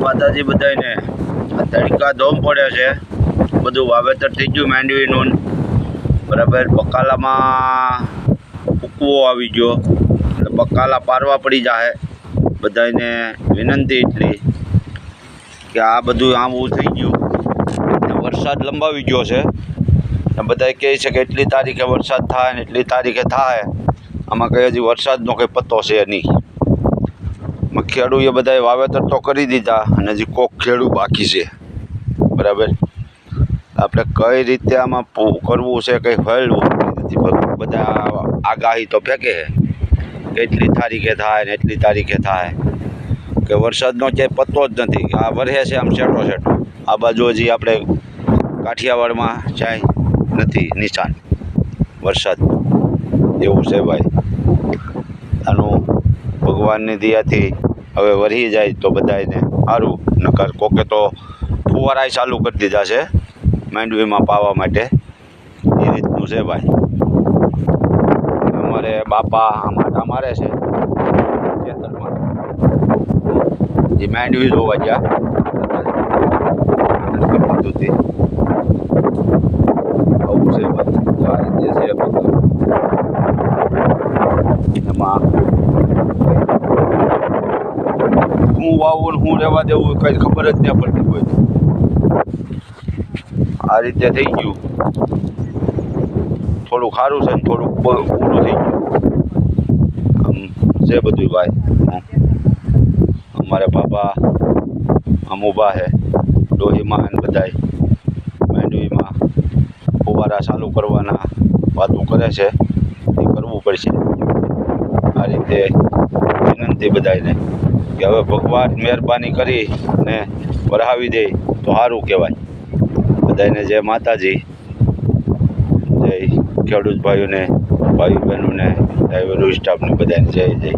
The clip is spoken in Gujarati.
માતાજી બધાને તડકા ધોમ પડે છે, બધું વાવેતર થઈ ગયું માંડવીનું બરાબર. બકાલામાં ફૂકવો આવી ગયો એટલે બકાલા પારવા પડી જાય. બધાને વિનંતી એટલી કે આ બધું આવું થઈ ગયું, વરસાદ લંબાવી ગયો છે. બધા કહે છે કે એટલી તારીખે વરસાદ થાય ને એટલી તારીખે થાય. આમાં કંઈ હજી વરસાદનો કંઈ પત્તો છે નહીં. ખેડૂએ બધાએ વાવેતર તો કરી દીધા અને હજી કોક ખેડૂ બાકી છે બરાબર. આપણે કઈ રીતે આમાં કરવું છે કંઈ ફેરવું નથી. બધા આગાહી તો ફેંકે કે એટલી તારીખે થાય ને એટલી તારીખે થાય, કે વરસાદનો ક્યાંય પત્તો જ નથી. આ વરસે છે આમ છેટો છેટો. આ બાજુ હજી આપણે કાઠિયાવાડમાં ક્યાંય નથી નિશાન વરસાદનું. એવું છે ભાઈ. આનું ભગવાનની દયાથી હવે વરસી જાય તો બધાને સારું. નકર કોકે તો ફુવારાય ચાલુ કરી દીધા છે માંડવીમાં પાવા માટે. એ રીતનું છે ભાઈ. અમારે બાપા આટા મારે છે ખેતરમાં, એ માંડવી જોવા ગયા પદ્ધતિ. આવું છે ભાઈ. આ રીતે છે બધું. એમાં હું વાવું ને હું રહેવા દેવું કંઈ ખબર જ નહીં પડતી કોઈ. આ રીતે થઈ ગયું. થોડું સારું છે ને થોડુંક પૂરું થઈ ગયું. આમ છે બધું ભાઈ. અમારે બાપા આમ ઊભા છે ડોહીમાં ને બધાય માંડવીમાં ફુવારા ચાલુ કરવાના વાતો કરે છે. એ કરવું પડશે. આ રીતે વિનંતી બધાને કે હવે ભગવાન મહેરબાની કરી ને વરહાવી દે તો સારું કહેવાય. બધાને જય માતાજી, જય ખેડૂત ભાઈઓને, ભાઈ બહેનોને, ડ્રાઈવરો સ્ટાફને બધાને જય જય.